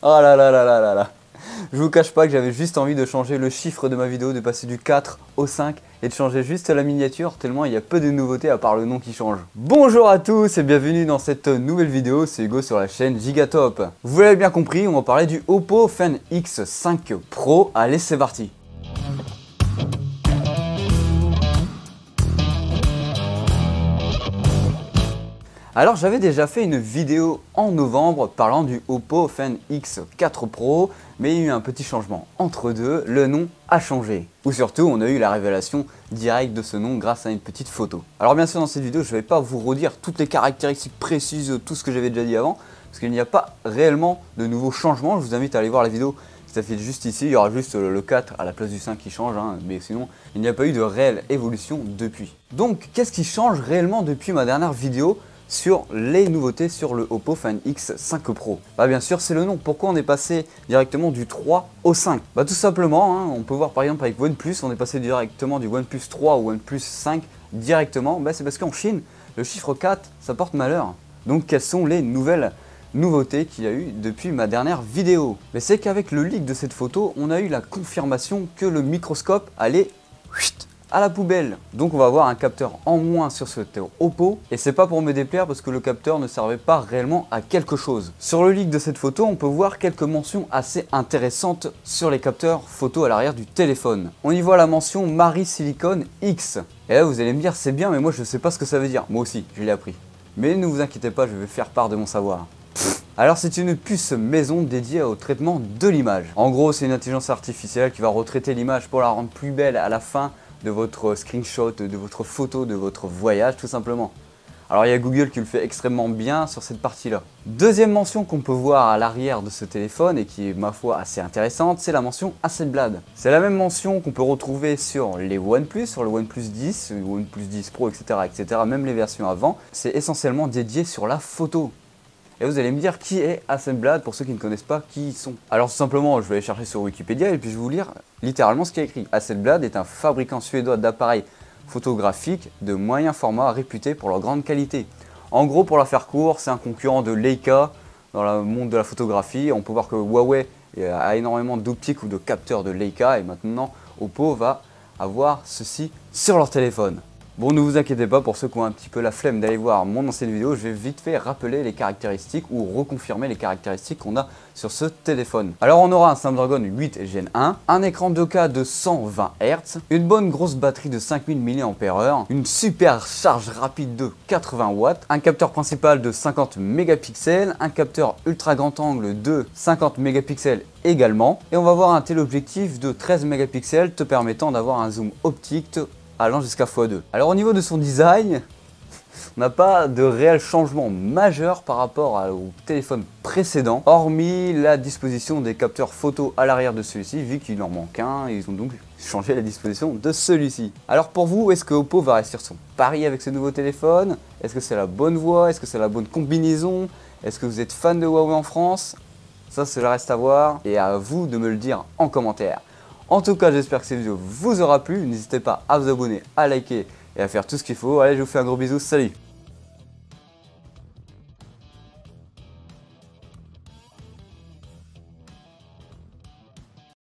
Oh là là là là là là. Je vous cache pas que j'avais juste envie de changer le chiffre de ma vidéo, de passer du 4 au 5 et de changer juste la miniature tellement il y a peu de nouveautés à part le nom qui change. Bonjour à tous et bienvenue dans cette nouvelle vidéo, c'est Hugo sur la chaîne Gigatop. Vous l'avez bien compris, on va parler du Oppo Find X5 Pro. Allez, c'est parti. Alors j'avais déjà fait une vidéo en novembre parlant du Oppo Find X4 Pro, mais il y a eu un petit changement. Entre deux, le nom a changé. Ou surtout, on a eu la révélation directe de ce nom grâce à une petite photo. Alors bien sûr, dans cette vidéo, je ne vais pas vous redire toutes les caractéristiques précises de tout ce que j'avais déjà dit avant, parce qu'il n'y a pas réellement de nouveaux changements. Je vous invite à aller voir la vidéo qui s'affiche juste ici. Il y aura juste le 4 à la place du 5 qui change, mais sinon, il n'y a pas eu de réelle évolution depuis. Donc, qu'est-ce qui change réellement depuis ma dernière vidéo sur les nouveautés sur le Oppo Find X5 Pro? Bah bien sûr, c'est le nom. Pourquoi on est passé directement du 3 au 5? Bah tout simplement, on peut voir par exemple avec OnePlus, on est passé directement du OnePlus 3 au OnePlus 5 directement. Bah c'est parce qu'en Chine, le chiffre 4, ça porte malheur. Donc quelles sont les nouvelles nouveautés qu'il y a eu depuis ma dernière vidéo? Mais c'est qu'avec le leak de cette photo, on a eu la confirmation que le microscope allait à la poubelle. Donc on va avoir un capteur en moins sur ce Oppo, et c'est pas pour me déplaire parce que le capteur ne servait pas réellement à quelque chose. Sur le leak de cette photo, on peut voir quelques mentions assez intéressantes sur les capteurs photo à l'arrière du téléphone. On y voit la mention Mari Silicon X. Et là vous allez me dire c'est bien, mais moi je sais pas ce que ça veut dire. Moi aussi, je l'ai appris. Mais ne vous inquiétez pas, je vais faire part de mon savoir. Alors c'est une puce maison dédiée au traitement de l'image. En gros, c'est une intelligence artificielle qui va retraiter l'image pour la rendre plus belle à la fin de votre screenshot, de votre photo, de votre voyage tout simplement. Alors il y a Google qui le fait extrêmement bien sur cette partie-là. Deuxième mention qu'on peut voir à l'arrière de ce téléphone et qui est ma foi assez intéressante, c'est la mention Hasselblad. C'est la même mention qu'on peut retrouver sur les OnePlus, sur le OnePlus 10, le OnePlus 10 Pro, etc., même les versions avant. C'est essentiellement dédié sur la photo. Et vous allez me dire qui est Hasselblad pour ceux qui ne connaissent pas qui ils sont. Alors tout simplement, je vais aller chercher sur Wikipédia et puis je vais vous lire littéralement ce qui est écrit. Hasselblad est un fabricant suédois d'appareils photographiques de moyen format réputé pour leur grande qualité. En gros, pour la faire court, c'est un concurrent de Leica dans le monde de la photographie. On peut voir que Huawei a énormément d'optiques ou de capteurs de Leica et maintenant Oppo va avoir ceci sur leur téléphone. Bon, ne vous inquiétez pas, pour ceux qui ont un petit peu la flemme d'aller voir mon ancienne vidéo, je vais vite fait rappeler les caractéristiques ou reconfirmer les caractéristiques qu'on a sur ce téléphone. Alors on aura un Snapdragon 8 Gen 1, un écran 2K de 120 Hz, une bonne grosse batterie de 5000 mAh, une super charge rapide de 80 watts, un capteur principal de 50 mégapixels, un capteur ultra grand angle de 50 mégapixels également, et on va avoir un téléobjectif de 13 mégapixels te permettant d'avoir un zoom optique allant jusqu'à x2. Alors au niveau de son design, on n'a pas de réel changement majeur par rapport au téléphone précédent, hormis la disposition des capteurs photo à l'arrière de celui-ci, vu qu'il en manque un, ils ont donc changé la disposition de celui-ci. Alors pour vous, est-ce que Oppo va réussir son pari avec ce nouveau téléphone? Est-ce que c'est la bonne voie? Est-ce que c'est la bonne combinaison? Est-ce que vous êtes fan de Huawei en France? Ça, cela reste à voir, et à vous de me le dire en commentaire. En tout cas, j'espère que cette vidéo vous aura plu. N'hésitez pas à vous abonner, à liker et à faire tout ce qu'il faut. Allez, je vous fais un gros bisou. Salut!